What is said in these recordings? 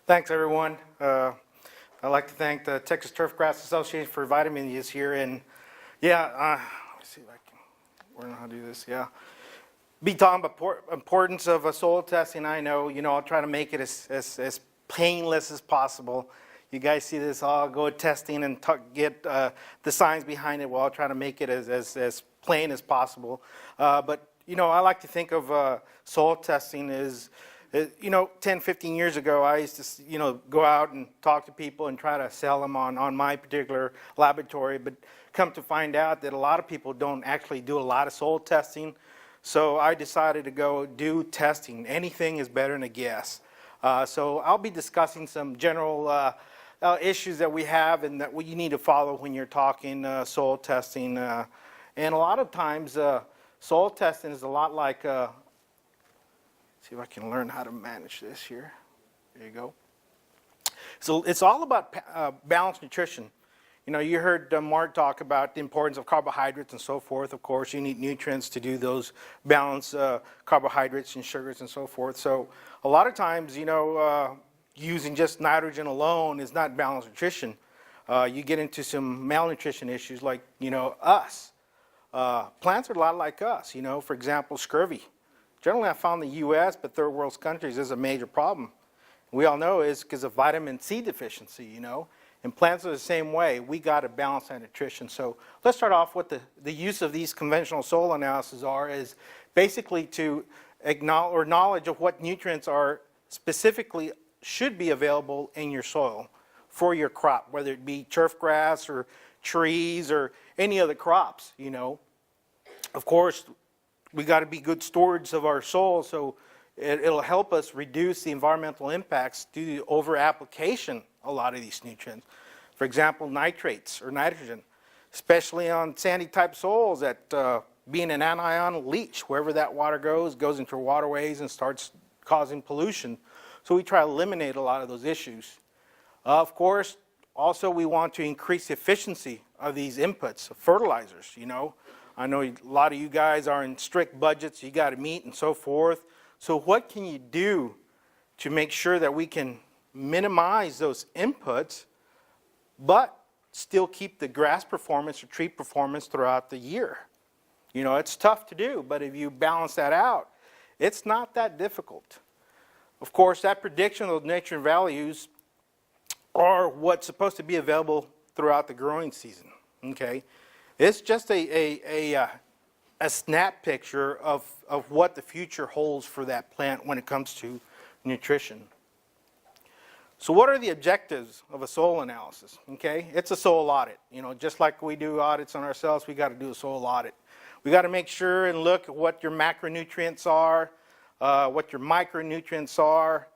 Thanks, everyone. I'd like to thank the Texas Turfgrass Association for inviting me this year. And yeah, let me see if I can learn how to do this. Yeah, be talking about importance of soil testing. I know, I'll try to make it as painless as possible. You guys see this, I'll go testing and get the science behind it. Well, I'll try to make it as plain as possible. But I like to think of soil testing as 10, 15 years ago, I used to, go out and talk to people and try to sell them on my particular laboratory, but come to find out that a lot of people don't actually do a lot of soil testing. So I decided to go do testing. Anything is better than a guess. So I'll be discussing some general issues that we have and that you need to follow when you're talking soil testing. And a lot of times, soil testing is a lot like see if I can learn how to manage this here. There you go. So it's all about balanced nutrition. You heard Mark talk about the importance of carbohydrates and so forth. Of course, you need nutrients to do those balanced carbohydrates and sugars and so forth. So a lot of times, using just nitrogen alone is not balanced nutrition. You get into some malnutrition issues like, us. Plants are a lot like us, for example, scurvy. Generally, I found in the U.S., but third world countries is a major problem. We all know it's because of vitamin C deficiency, And plants are the same way. We got to balance that nutrition. So let's start off with the use of these conventional soil analysis is basically to acknowledge or knowledge of what nutrients are specifically should be available in your soil for your crop, whether it be turf grass or trees or any other crops, Of course, we got to be good stewards of our soil, so it'll help us reduce the environmental impacts due to over-application of a lot of these nutrients. For example, nitrates or nitrogen, especially on sandy type soils that being an anion leach, wherever that water goes into waterways and starts causing pollution. So we try to eliminate a lot of those issues. Of course, also we want to increase the efficiency of these inputs, of fertilizers, I know a lot of you guys are in strict budgets, you got to meet and so forth. So what can you do to make sure that we can minimize those inputs, but still keep the grass performance or tree performance throughout the year? It's tough to do, but if you balance that out, it's not that difficult. Of course, that prediction of those nutrient values are what's supposed to be available throughout the growing season, okay? It's just a snap picture of what the future holds for that plant when it comes to nutrition. So what are the objectives of a soil analysis? Okay, it's a soil audit. Just like we do audits on ourselves, we got to do a soil audit. We got to make sure and look at what your macronutrients are, what your micronutrients are,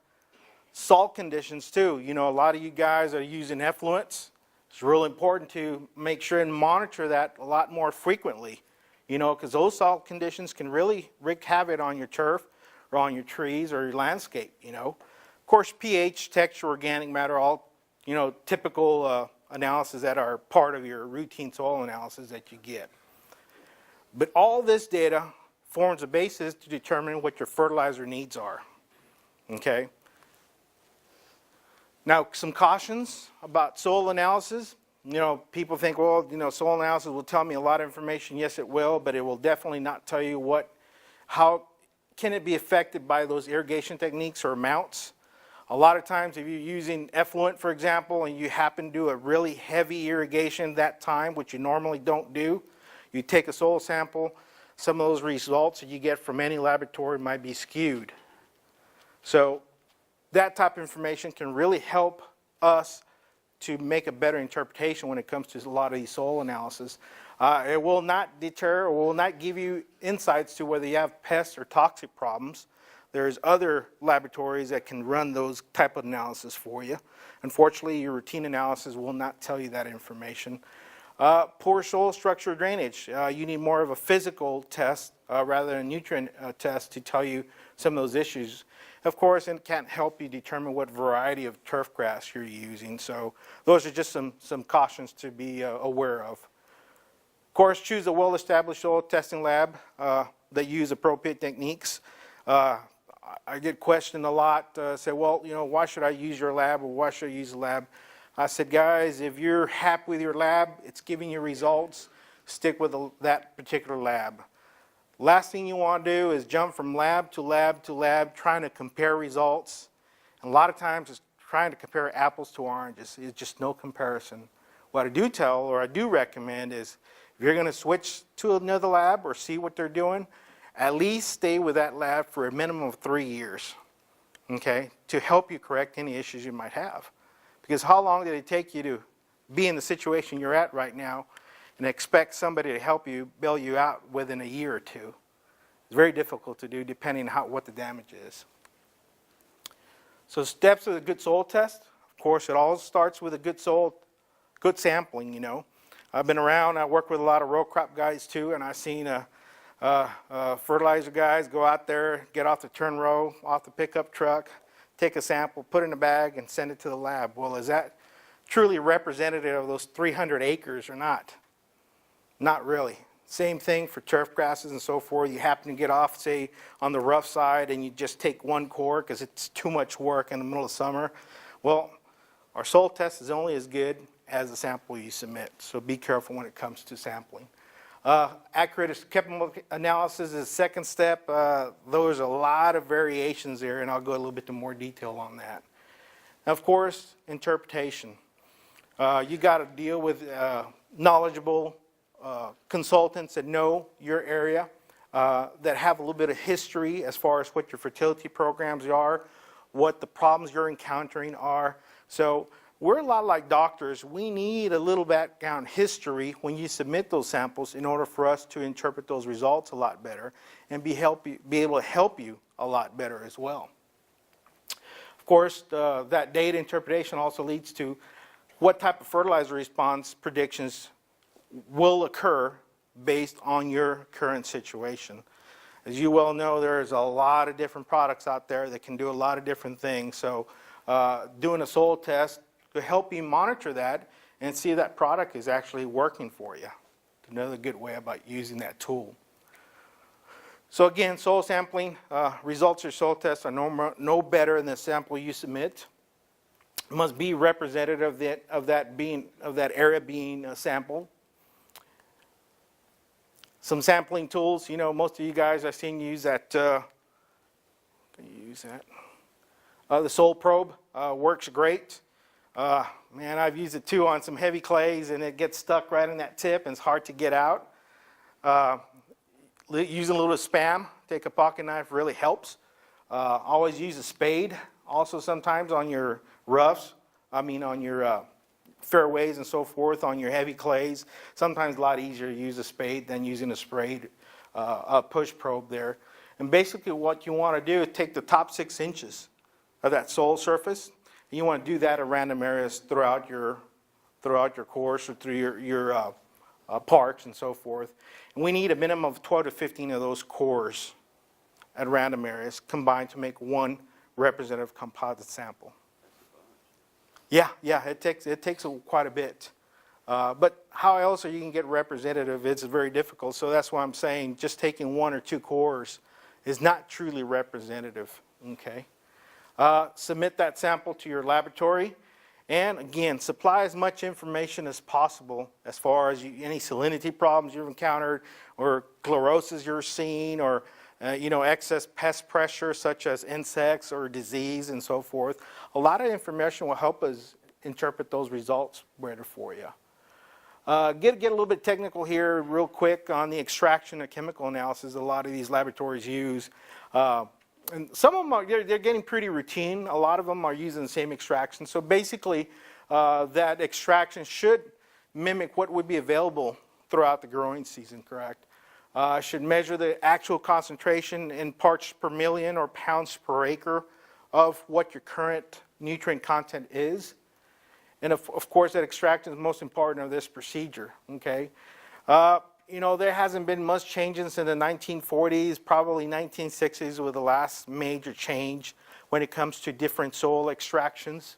salt conditions too. A lot of you guys are using effluents. It's really important to make sure and monitor that a lot more frequently, because those salt conditions can really wreak havoc on your turf or on your trees or your landscape, Of course, pH, texture, organic matter, all, typical analysis that are part of your routine soil analysis that you get. But all this data forms a basis to determine what your fertilizer needs are, okay? Now, some cautions about soil analysis. People think, well, soil analysis will tell me a lot of information. Yes, it will, but it will definitely not tell you how can it be affected by those irrigation techniques or amounts. A lot of times, if you're using effluent, for example, and you happen to do a really heavy irrigation that time, which you normally don't do, you take a soil sample, some of those results that you get from any laboratory might be skewed. So that type of information can really help us to make a better interpretation when it comes to a lot of these soil analysis. It will not deter or will not give you insights to whether you have pests or toxic problems. There's other laboratories that can run those type of analysis for you. Unfortunately, your routine analysis will not tell you that information. Poor soil structure drainage. You need more of a physical test rather than a nutrient test to tell you some of those issues. Of course, it can't help you determine what variety of turf grass you're using. So those are just some cautions to be aware of. Of course, choose a well-established soil testing lab that use appropriate techniques. I get questioned a lot, say, well, why should I use your lab or why should I use the lab? I said, guys, if you're happy with your lab, it's giving you results, stick with that particular lab. Last thing you want to do is jump from lab to lab to lab trying to compare results. And a lot of times it's trying to compare apples to oranges. It's just no comparison. What I do tell or I do recommend is if you're going to switch to another lab or see what they're doing, at least stay with that lab for a minimum of 3 years, okay, to help you correct any issues you might have. Because how long did it take you to be in the situation you're at right now and expect somebody to help you bail you out within a year or two? It's very difficult to do depending on what the damage is. So steps of a good soil test, of course, it all starts with a good soil, good sampling, I've been around, I work with a lot of row crop guys too, and I've seen fertilizer guys go out there, get off the turn row, off the pickup truck, take a sample, put it in a bag, and send it to the lab. Well, is that truly representative of those 300 acres or not? Not really. Same thing for turf grasses and so forth. You happen to get off, say, on the rough side, and you just take one core because it's too much work in the middle of summer. Well, our soil test is only as good as the sample you submit, so be careful when it comes to sampling. Accurate chemical analysis is the second step. There's a lot of variations there, and I'll go a little bit into more detail on that. Now, of course, interpretation. You got to deal with knowledgeable consultants that know your area, that have a little bit of history as far as what your fertility programs are, what the problems you're encountering are. So we're a lot like doctors. We need a little background history when you submit those samples in order for us to interpret those results a lot better and be able to help you a lot better as well. Of course, that data interpretation also leads to what type of fertilizer response predictions will occur based on your current situation. As you well know, there's a lot of different products out there that can do a lot of different things. So doing a soil test to help you monitor that and see if that product is actually working for you. Another good way about using that tool. So again, soil sampling, results of your soil tests are no better than the sample you submit. It must be representative of that area being sampled. Some sampling tools, most of you guys I've seen use that. The soil probe works great. Man, I've used it too on some heavy clays, and it gets stuck right in that tip, and it's hard to get out. Using a little spam, take a pocket knife, really helps. Always use a spade, also sometimes on your roughs, on your fairways and so forth, on your heavy clays. Sometimes a lot easier to use a spade than using a sprayed push probe there. And basically what you want to do is take the top 6 inches of that soil surface. And you want to do that at random areas throughout your course or through your parks and so forth. And we need a minimum of 12 to 15 of those cores at random areas combined to make one representative composite sample. Yeah, it takes quite a bit. But how else are you going to get representative? It's very difficult. So that's why I'm saying just taking 1 or 2 cores is not truly representative. Okay. Submit that sample to your laboratory, and again, supply as much information as possible as far as any salinity problems you've encountered, or chlorosis you're seeing, or excess pest pressure such as insects or disease and so forth. A lot of information will help us interpret those results better for you. Get a little bit technical here real quick on the extraction of chemical analysis a lot of these laboratories use. And some of them they're getting pretty routine. A lot of them are using the same extraction. So basically, that extraction should mimic what would be available throughout the growing season, correct? Should measure the actual concentration in parts per million or pounds per acre of what your current nutrient content is. And of course, that extraction is most important of this procedure, okay? There hasn't been much changes in the 1940s, probably 1960s was the last major change when it comes to different soil extractions.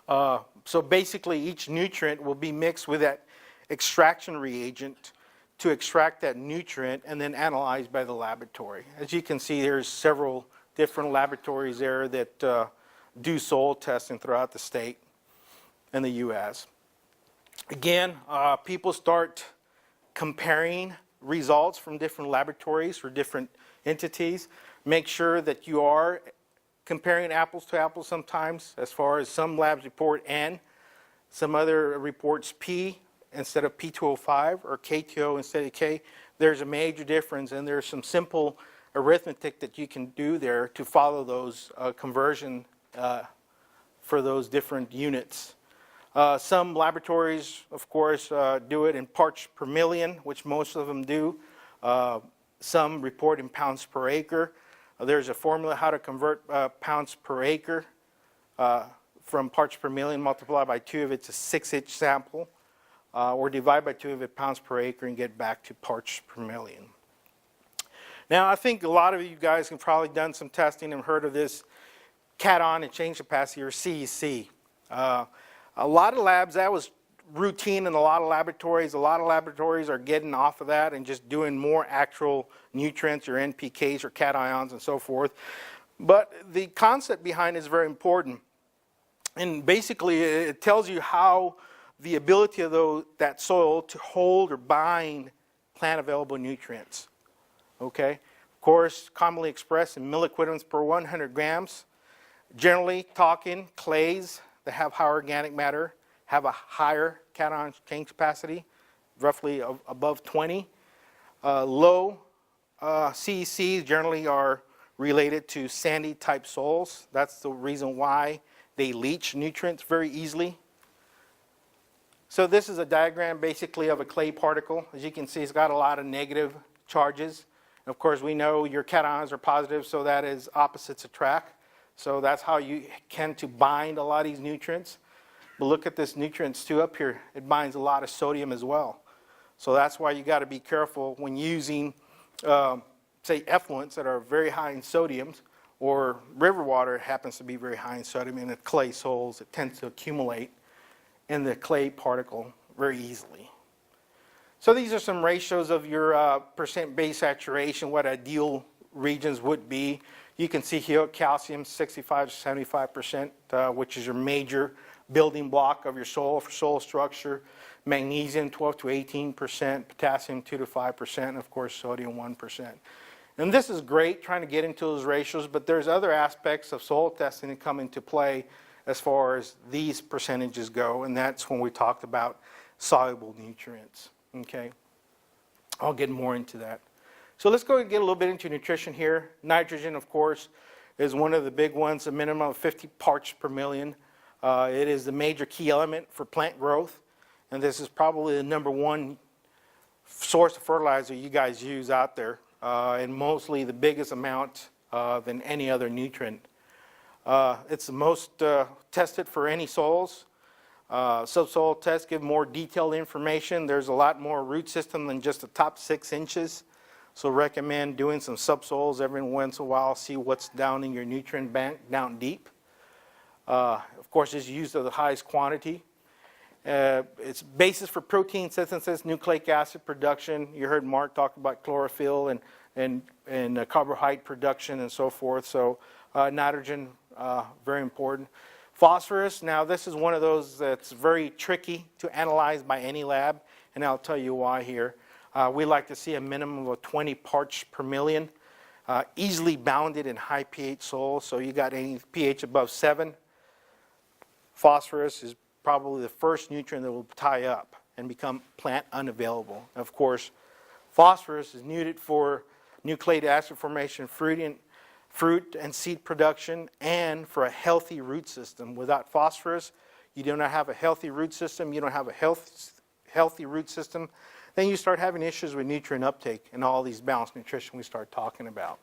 So basically, each nutrient will be mixed with that extraction reagent to extract that nutrient and then analyzed by the laboratory. As you can see, there's several different laboratories there that do soil testing throughout the state and the U.S. Again, people start comparing results from different laboratories or different entities. Make sure that you are comparing apples to apples sometimes, as far as some labs report N, some other reports P instead of P2O5 or K2O instead of K. There's a major difference, and there's some simple arithmetic that you can do there to follow those conversion for those different units. Some laboratories, of course, do it in parts per million, which most of them do. Some report in pounds per acre. There's a formula how to convert pounds per acre from parts per million, multiply by 2 if it's a 6-inch sample, or divide by 2 if it's pounds per acre and get back to parts per million. Now, I think a lot of you guys have probably done some testing and heard of this cation and change capacity, or CEC. A lot of labs, that was routine in a lot of laboratories. A lot of laboratories are getting off of that and just doing more actual nutrients or NPKs or cations and so forth. But the concept behind it is very important. And basically, it tells you how the ability of that soil to hold or bind plant available nutrients. Okay? Of course, commonly expressed in milliequivalents per 100 grams. Generally talking, clays that have higher organic matter have a higher cation change capacity, roughly above 20. Low CECs generally are related to sandy type soils. That's the reason why they leach nutrients very easily. So this is a diagram basically of a clay particle. As you can see, it's got a lot of negative charges. And of course, we know your cations are positive, so that is opposites attract. So that's how you can to bind a lot of these nutrients. But look at this nutrients too up here. It binds a lot of sodium as well. So that's why you got to be careful when using, say, effluents that are very high in sodium, or river water happens to be very high in sodium in the clay soils. It tends to accumulate in the clay particle very easily. So these are some ratios of your percent base saturation, what ideal regions would be. You can see here calcium 65 to 75%, which is your major building block of your soil for soil structure. Magnesium 12 to 18%, potassium 2 to 5%, and of course sodium 1%. And this is great trying to get into those ratios, but there's other aspects of soil testing that come into play as far as these percentages go, and that's when we talked about soluble nutrients. Okay, I'll get more into that. So let's go and get a little bit into nutrition here. Nitrogen, of course, is one of the big ones, a minimum of 50 parts per million. It is the major key element for plant growth, and this is probably the #1 source of fertilizer you guys use out there, and mostly the biggest amount than any other nutrient. It's the most tested for any soils. Subsoil tests give more detailed information. There's a lot more root system than just the top 6 inches. So recommend doing some subsoils every once in a while, see what's down in your nutrient bank, down deep. Of course, it's used at the highest quantity. It's basis for protein synthesis, nucleic acid production. You heard Mark talk about chlorophyll and carbohydrate production and so forth. So nitrogen, very important. Phosphorus, now this is one of those that's very tricky to analyze by any lab, and I'll tell you why here. We like to see a minimum of 20 parts per million, easily bounded in high pH soil. So you got any pH above 7, phosphorus is probably the first nutrient that will tie up and become plant unavailable. Of course, phosphorus is needed for nucleic acid formation, fruit and seed production, and for a healthy root system. Without phosphorus, you do not have a healthy root system. You don't have a healthy root system. Then you start having issues with nutrient uptake and all these balanced nutrition we start talking about.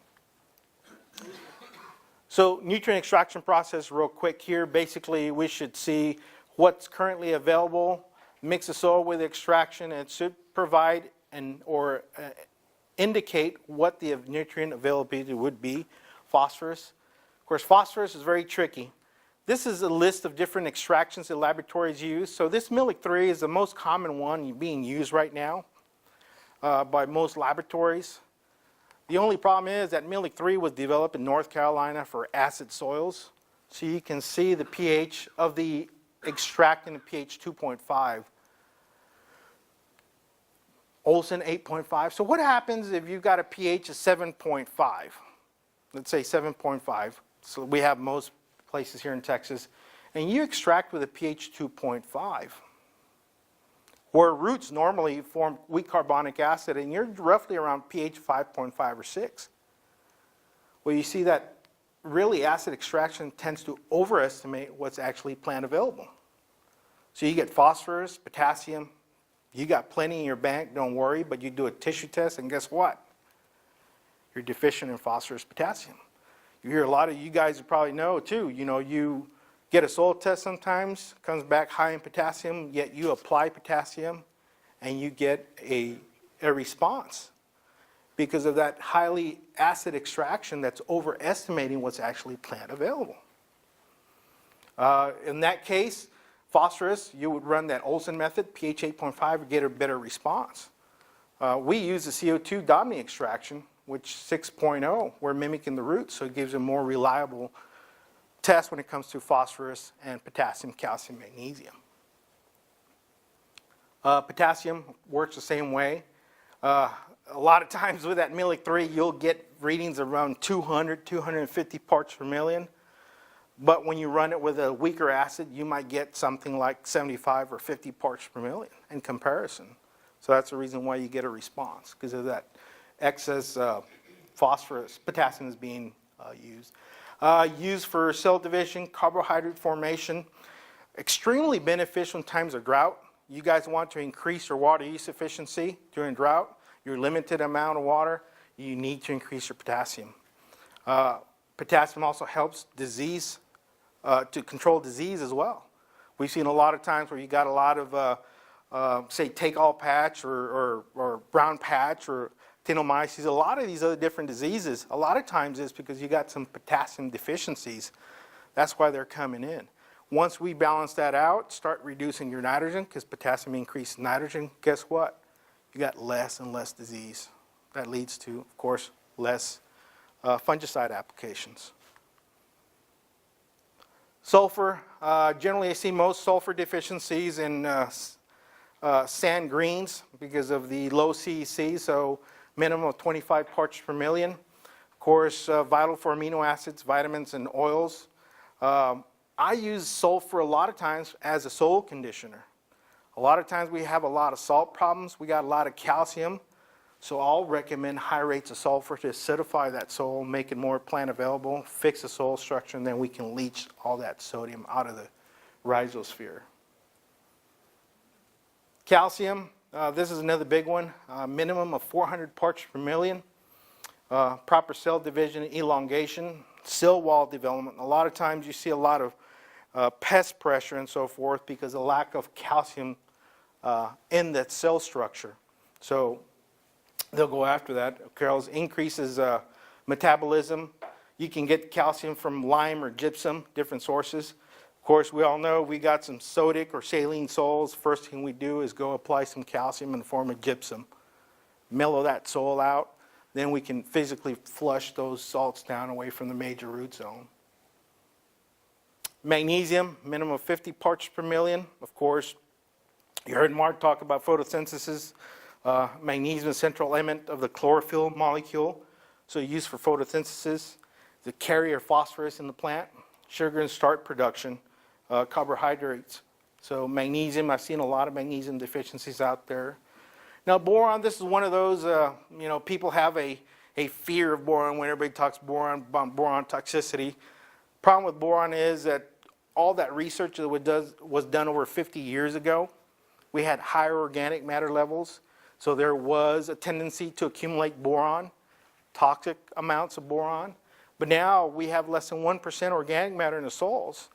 So nutrient extraction process real quick here. Basically, we should see what's currently available, mix the soil with extraction, and it should provide or indicate what the nutrient availability would be. Phosphorus. Of course, phosphorus is very tricky. This is a list of different extractions that laboratories use. So this Millic 3 is the most common one being used right now. by most laboratories. The only problem is that Milik 3 was developed in North Carolina for acid soils. So you can see the pH of the extract in the pH 2.5. Olsen 8.5. So what happens if you've got a pH of 7.5? Let's say 7.5. So we have most places here in Texas. And you extract with a pH 2.5. Where roots normally form weak carbonic acid, and you're roughly around pH 5.5 or 6. Well, you see that really acid extraction tends to overestimate what's actually plant available. So you get phosphorus, potassium, you got plenty in your bank, don't worry, but you do a tissue test, and guess what? You're deficient in phosphorus, potassium. You hear a lot of you guys probably know too, you get a soil test sometimes, comes back high in potassium, yet you apply potassium and you get a response because of that highly acid extraction that's overestimating what's actually plant available. In that case, phosphorus, you would run that Olsen method, pH 8.5, to get a better response. We use the CO2 Dobney extraction, which 6.0, we're mimicking the roots, so it gives a more reliable test when it comes to phosphorus and potassium, calcium, magnesium. Potassium works the same way. A lot of times with that Milik 3, you'll get readings around 200, 250 parts per million. But when you run it with a weaker acid, you might get something like 75 or 50 parts per million in comparison. So that's the reason why you get a response, because of that excess phosphorus, potassium is being used. Used for cell division, carbohydrate formation, extremely beneficial in times of drought. You guys want to increase your water use efficiency during drought. Your limited amount of water, you need to increase your potassium. Potassium also helps disease, to control disease as well. We've seen a lot of times where you got a lot of, say, take-all patch or brown patch or actinomyces, a lot of these other different diseases, a lot of times is because you got some potassium deficiencies. That's why they're coming in. Once we balance that out, start reducing your nitrogen, because potassium increases nitrogen, guess what? You got less and less disease. That leads to, of course, less fungicide applications. Sulfur, generally I see most sulfur deficiencies in sand greens because of the low CEC, so minimum of 25 parts per million. Of course, vital for amino acids, vitamins, and oils. I use sulfur a lot of times as a soil conditioner. A lot of times we have a lot of salt problems. We got a lot of calcium. So I'll recommend high rates of sulfur to acidify that soil, make it more plant available, fix the soil structure, and then we can leach all that sodium out of the rhizosphere. Calcium, this is another big one, minimum of 400 parts per million. Proper cell division, elongation, cell wall development. A lot of times you see a lot of pest pressure and so forth because of lack of calcium in that cell structure. So they'll go after that. Carol's increases metabolism. You can get calcium from lime or gypsum, different sources. Of course, we all know we got some sodic or saline soils. First thing we do is go apply some calcium in the form of gypsum. Mellow that soil out. Then we can physically flush those salts down away from the major root zone. Magnesium, minimum of 50 parts per million. Of course, you heard Mark talk about photosynthesis. Magnesium is a central element of the chlorophyll molecule, so used for photosynthesis. The carrier phosphorus in the plant, sugar and starch production, carbohydrates. So magnesium, I've seen a lot of magnesium deficiencies out there. Now boron, this is one of those, people have a fear of boron when everybody talks boron toxicity. Problem with boron is that all that research that was done over 50 years ago. We had higher organic matter levels, so there was a tendency to accumulate boron, toxic amounts of boron. But now we have less than 1% organic matter in the soils.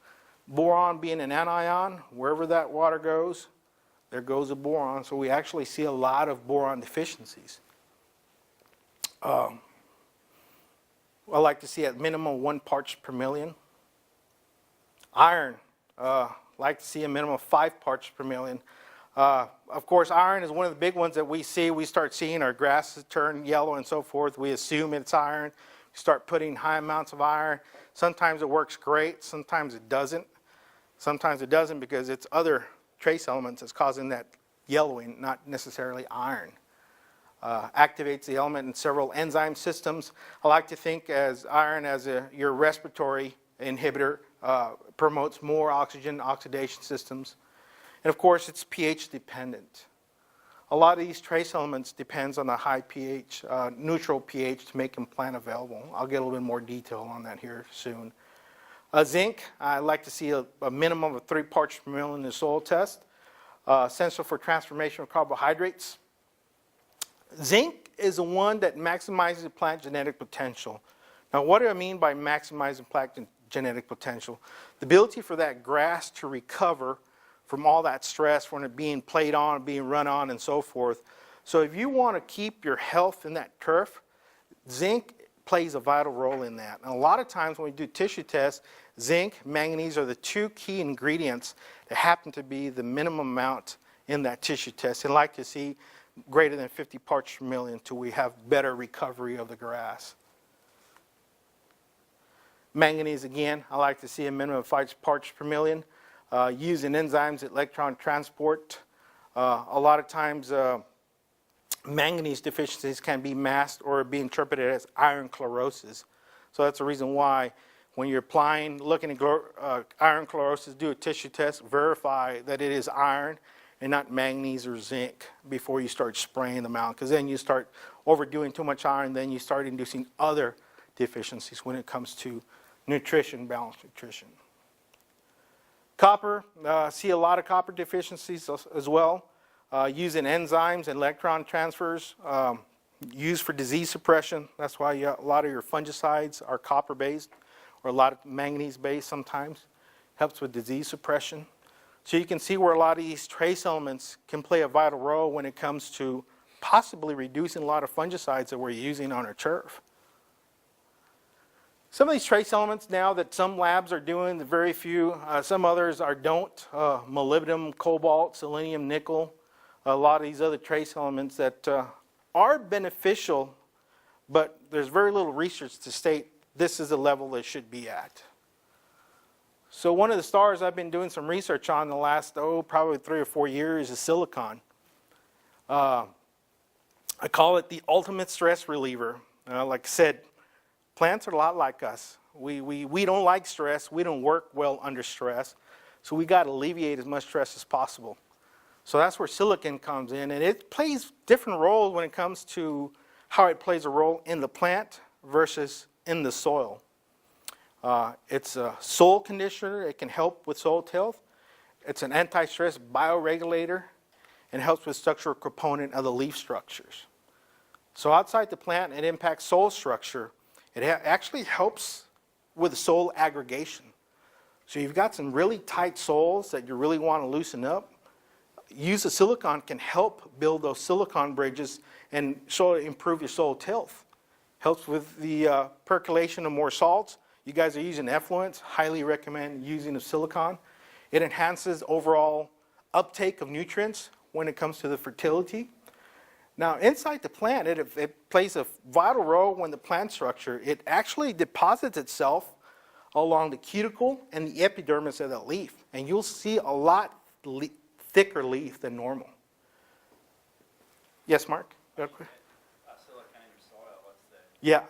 Boron being an anion, wherever that water goes, there goes the boron. So we actually see a lot of boron deficiencies. I like to see at minimum 1 parts per million. Iron, like to see a minimum of 5 parts per million. Of course, iron is one of the big ones that we see. We start seeing our grasses turn yellow and so forth. We assume it's iron. We start putting high amounts of iron. Sometimes it works great. Sometimes it doesn't. Sometimes it doesn't because it's other trace elements that's causing that yellowing, not necessarily iron. Activates the element in several enzyme systems. I like to think as iron as your respiratory inhibitor, promotes more oxygen oxidation systems. And of course, it's pH dependent. A lot of these trace elements depends on the high pH, neutral pH to make them plant available. I'll get a little bit more detail on that here soon. Zinc, I like to see a minimum of 3 parts per million in the soil test. Essential for transformation of carbohydrates. Zinc is the one that maximizes the plant genetic potential. Now, what do I mean by maximizing plant genetic potential? The ability for that grass to recover from all that stress, from it being played on, being run on, and so forth. So if you want to keep your health in that turf, zinc plays a vital role in that. And a lot of times when we do tissue tests, zinc, manganese are the 2 key ingredients that happen to be the minimum amount in that tissue test. And like to see greater than 50 parts per million until we have better recovery of the grass. Manganese, again, I like to see a minimum of 5 parts per million. Used in enzymes, electron transport. A lot of times manganese deficiencies can be masked or be interpreted as iron chlorosis. So that's the reason why when you're applying, looking at iron chlorosis, do a tissue test, verify that it is iron and not manganese or zinc before you start spraying them out, because then you start overdoing too much iron, then you start inducing other deficiencies when it comes to nutrition, balanced nutrition. Copper, see a lot of copper deficiencies as well, using enzymes and electron transfers, used for disease suppression. That's why a lot of your fungicides are copper-based, or a lot of manganese-based sometimes. Helps with disease suppression. So you can see where a lot of these trace elements can play a vital role when it comes to possibly reducing a lot of fungicides that we're using on our turf. Some of these trace elements now that some labs are doing, the very few, some others don't. Molybdenum, cobalt, selenium, nickel, a lot of these other trace elements that are beneficial, but there's very little research to state this is the level they should be at. So one of the stars I've been doing some research on the last, probably 3 or 4 years is silicon. I call it the ultimate stress reliever. Like I said, plants are a lot like us. We don't like stress. We don't work well under stress. So we got to alleviate as much stress as possible. So that's where silicon comes in. And it plays different roles when it comes to how it plays a role in the plant versus in the soil. It's a soil conditioner. It can help with soil health. It's an anti-stress bioregulator and helps with structural component of the leaf structures. So outside the plant, it impacts soil structure. It actually helps with soil aggregation. So you've got some really tight soils that you really want to loosen up. Use of silicon can help build those silicon bridges and improve your soil health. Helps with the percolation of more salts. You guys are using effluents. Highly recommend using of silicon. It enhances overall uptake of nutrients when it comes to the fertility. Now, inside the plant, it plays a vital role when the plant structure. It actually deposits itself along the cuticle and the epidermis of that leaf. And you'll see a lot thicker leaf than normal. Yes, Mark? Silicon in your soil, what's the... Yeah.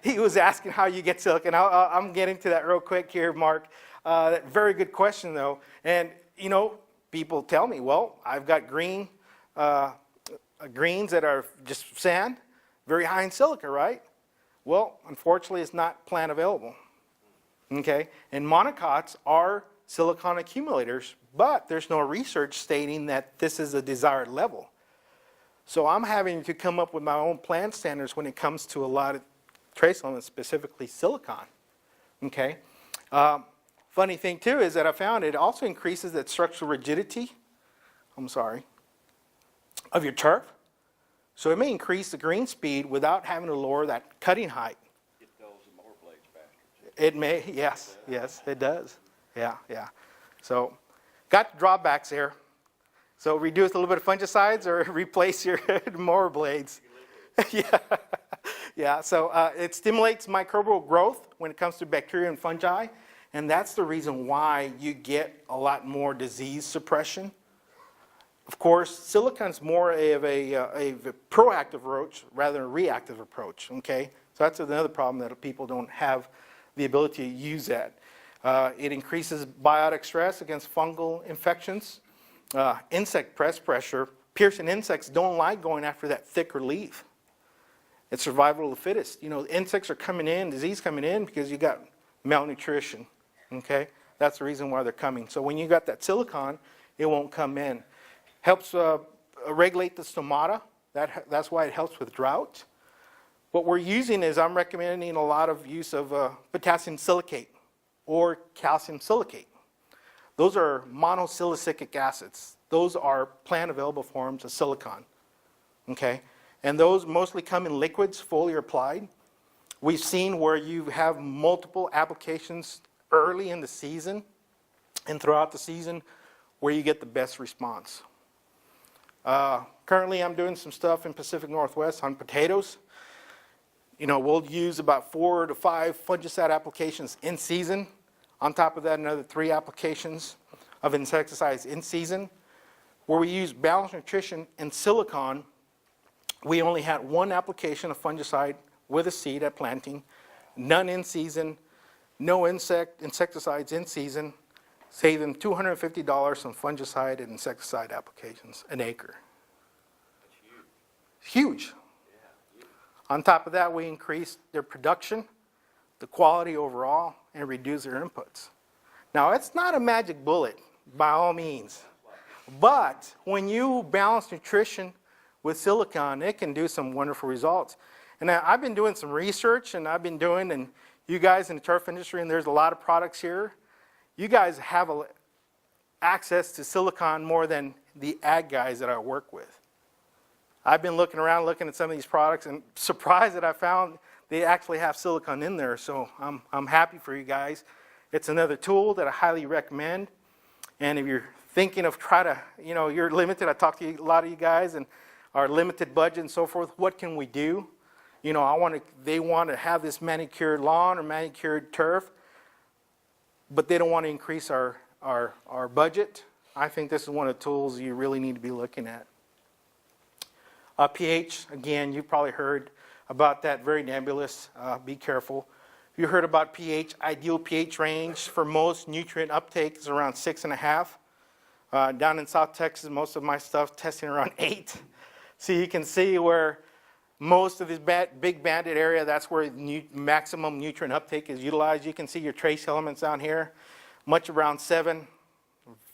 He was asking how you get silicon. I'm getting to that real quick here, Mark. Very good question, though. And, people tell me, well, I've got greens that are just sand, very high in silica, right? Well, unfortunately, it's not plant available. Okay? And monocots are silicon accumulators, but there's no research stating that this is a desired level. So I'm having to come up with my own plant standards when it comes to a lot of trace elements, specifically silicon. Okay? Funny thing, too, is that I found it also increases that structural rigidity, of your turf. So it may increase the green speed without having to lower that cutting height. It dulls the mower blades faster. It may, yes, it does. Yeah. So, got the drawbacks there. So reduce a little bit of fungicides or replace your mower blades. Yeah, yeah. So it stimulates microbial growth when it comes to bacteria and fungi, and that's the reason why you get a lot more disease suppression. Of course, silicon's more of a proactive approach rather than a reactive approach. Okay, so that's another problem that people don't have the ability to use that. It increases biotic stress against fungal infections. Insect pressure. Piercing insects don't like going after that thicker leaf. It's survival of the fittest. You know, insects are coming in, disease coming in because you got malnutrition. Okay, that's the reason why they're coming. So when you got that silicon, it won't come in. Helps regulate the stomata. That's why it helps with drought. What we're using is I'm recommending a lot of use of potassium silicate or calcium silicate. Those are monosilicic acids. Those are plant-available forms of silicon. Okay, and those mostly come in liquids, foliar applied. We've seen where you have multiple applications early in the season and throughout the season where you get the best response. Currently, I'm doing some stuff in Pacific Northwest on potatoes. You know, we'll use about 4 to 5 fungicide applications in season. On top of that, another 3 applications of insecticides in season. Where we use balanced nutrition and silicon, we only had 1 application of fungicide with a seed at planting, none in season, no insecticides in season, saving $250 on fungicide and insecticide applications an acre. That's huge. Huge. Yeah, huge. On top of that, we increased their production, the quality overall, and reduce their inputs. Now, it's not a magic bullet, by all means. But when you balance nutrition with silicon, it can do some wonderful results. And I've been doing some research, and and you guys in the turf industry, and there's a lot of products here, you guys have access to silicon more than the ag guys that I work with. I've been looking around, looking at some of these products, and surprised that I found they actually have silicon in there. So I'm happy for you guys. It's another tool that I highly recommend. And if you're thinking of you're limited, I talked to a lot of you guys and our limited budget and so forth, what can we do? You know, they want to have this manicured lawn or manicured turf, but they don't want to increase our budget. I think this is one of the tools you really need to be looking at. pH, again, you've probably heard about that, very nebulous. Be careful. You heard about pH, ideal pH range for most nutrient uptake is around 6.5. Down in South Texas, most of my stuff testing around 8. So you can see where most of this big banded area, that's where maximum nutrient uptake is utilized. You can see your trace elements down here, much around 7,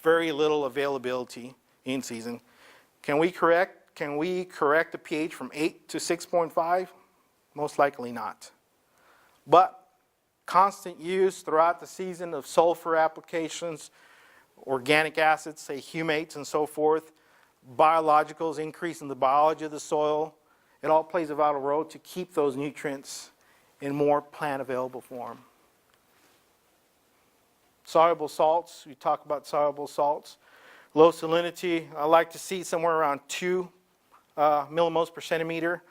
very little availability in season. Can we correct the pH from 8 to 6.5? Most likely not. But constant use throughout the season of sulfur applications, organic acids, say humates and so forth, biologicals, increasing the biology of the soil, it all plays a vital role to keep those nutrients in more plant available form. Soluble salts, we talk about soluble salts. Low salinity, I like to see somewhere around 2 millimoles per centimeter.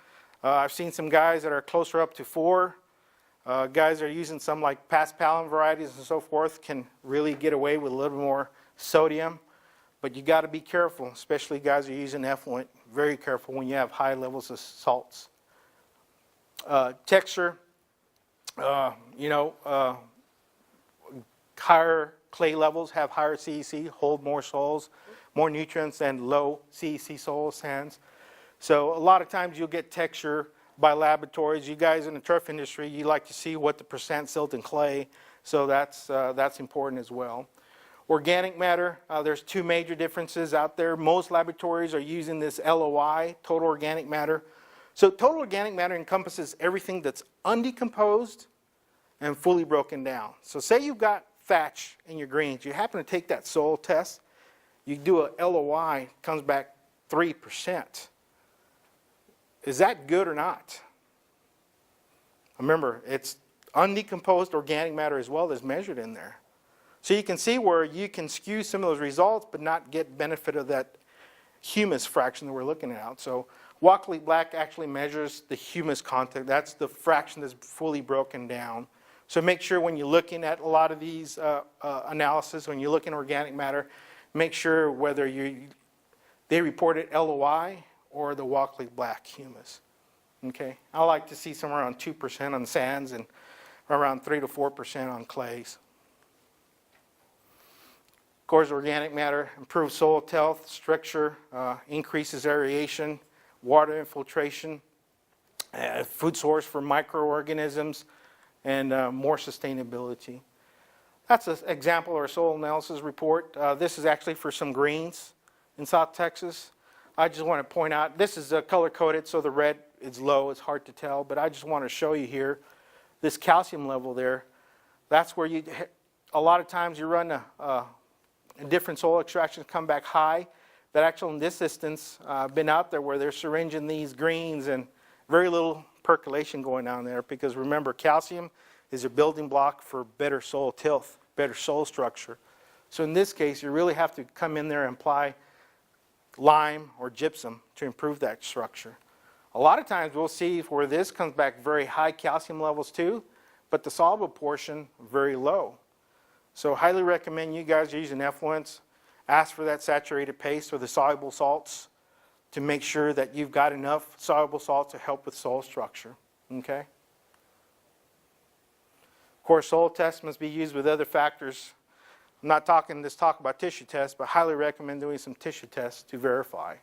I've seen some guys that are closer up to 4. Guys that are using some like paspalum varieties and so forth can really get away with a little more sodium. But you got to be careful, especially guys who are using effluent. Very careful when you have high levels of salts. Texture, higher clay levels have higher CEC, hold more soils, more nutrients than low CEC soil sands. So a lot of times you'll get texture by laboratories. You guys in the turf industry, you like to see what the percent silt and clay, so that's important as well. Organic matter, there's 2 major differences out there. Most laboratories are using this LOI, total organic matter. So total organic matter encompasses everything that's undecomposed and fully broken down. So say you've got thatch in your greens, you happen to take that soil test, you do a LOI, comes back 3%. Is that good or not? Remember, it's undecomposed organic matter as well that's measured in there. So you can see where you can skew some of those results but not get benefit of that humus fraction that we're looking at. So Walkley Black actually measures the humus content. That's the fraction that's fully broken down. So make sure when you're looking at a lot of these analysis, when you look in organic matter, make sure whether they reported LOI or the Walkley Black humus. Okay, I like to see somewhere around 2% on sands and around 3 to 4% on clays. Of course, organic matter improves soil health, structure, increases aeration, water infiltration, food source for microorganisms, and more sustainability. That's an example of our soil analysis report. This is actually for some greens in South Texas. I just want to point out, this is color-coded, so the red is low. It's hard to tell, but I just want to show you here this calcium level there. That's where a lot of times you run different soil extractions come back high. But actually in this instance, I've been out there where they're syringing these greens and very little percolation going on there, because remember, calcium is a building block for better soil tilth, better soil structure. So in this case, you really have to come in there and apply lime or gypsum to improve that structure. A lot of times we'll see where this comes back very high calcium levels too, but the soluble portion very low. So highly recommend you guys using effluents. Ask for that saturated paste or the soluble salts to make sure that you've got enough soluble salt to help with soil structure. Okay? Of course, soil tests must be used with other factors. I'm not talking this talk about tissue tests, but highly recommend doing some tissue tests to verify.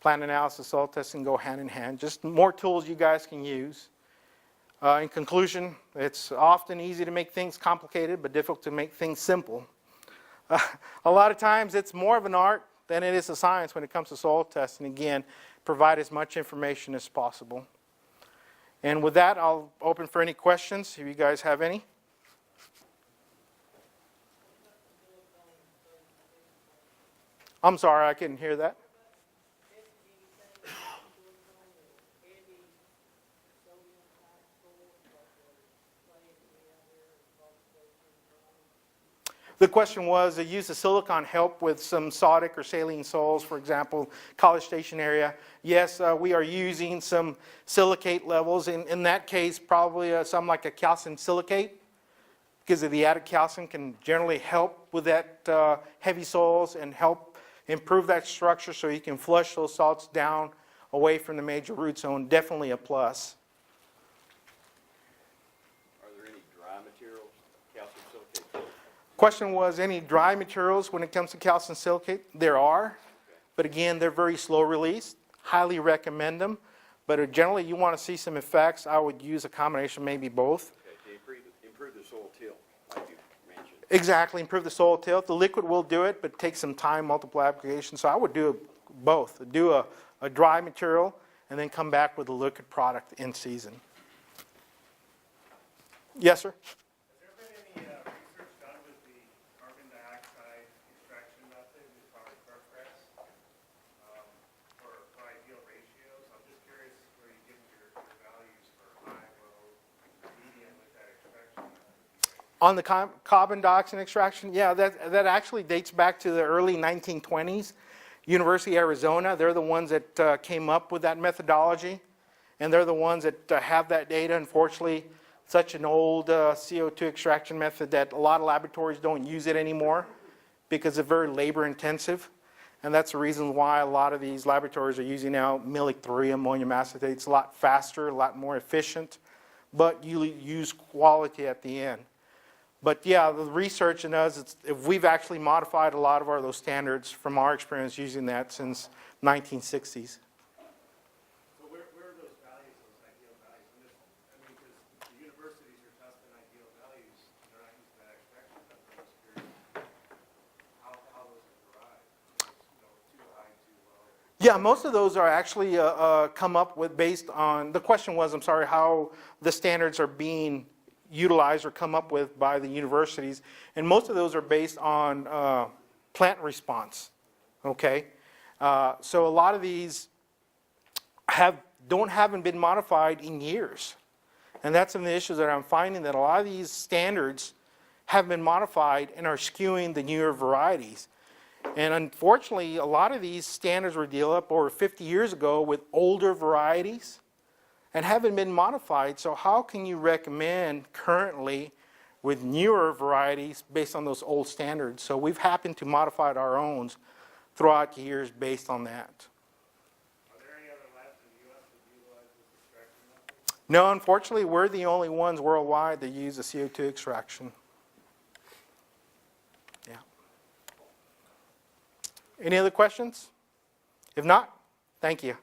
Plant analysis, soil testing go hand in hand. Just more tools you guys can use. In conclusion, it's often easy to make things complicated, but difficult to make things simple. A lot of times it's more of an art than it is a science when it comes to soil testing. Again, provide as much information as possible. And with that, I'll open for any questions, if you guys have any. I'm sorry, I couldn't hear that. The question was, the use of silicon help with some sodic or saline soils, for example, College Station area. Yes, we are using some silicate levels. In that case, probably something like a calcium silicate, because of the added calcium can generally help with that heavy soils and help improve that structure so you can flush those salts down away from the major root zone. Definitely a plus. Are there any dry materials, calcium silicate? Question was, any dry materials when it comes to calcium silicate? There are, Okay. but again, they're very slow release. Highly recommend them, but generally you want to see some effects, I would use a combination, maybe both. Okay, to improve the soil tilth, like you mentioned. Exactly, improve the soil tilth. The liquid will do it, but it takes some time, multiple applications. So I would do both. Do a dry material and then come back with a liquid product in season. Yes, sir? Has there been any research done with the carbon dioxide extraction method with our turfgrass for ideal ratios? I'm just curious where you get your values for high, low, medium with that extraction method. On the carbon dioxide extraction, yeah, that actually dates back to the early 1920s. University of Arizona, they're the ones that came up with that methodology, and they're the ones that have that data. Unfortunately, such an old CO2 extraction method that a lot of laboratories don't use it anymore because it's very labor intensive, and that's the reason why a lot of these laboratories are using now Melic-3 ammonium acetate. It's a lot faster, a lot more efficient, but you use quality at the end. But yeah, the research in us, we've actually modified a lot of those standards from our experience using that since 1960s. So where are those values, those ideal values? I mean, because the universities are testing ideal values, they're not using that extraction method. I'm just curious how those are derived. Too high, too low. Yeah, most of those are actually come up with based on, the question was, I'm sorry, how the standards are being utilized or come up with by the universities, and most of those are based on plant response. Okay, so a lot of these haven't been modified in years, and that's some of the issues that I'm finding, that a lot of these standards have been modified and are skewing the newer varieties. And unfortunately, a lot of these standards were developed over 50 years ago with older varieties and haven't been modified. So how can you recommend currently with newer varieties based on those old standards? So we've happened to modify our own throughout the years based on that. Are there any other labs in the U.S. that utilize this extraction method? No, unfortunately, we're the only ones worldwide that use the CO2 extraction. Yeah. Any other questions? If not, thank you.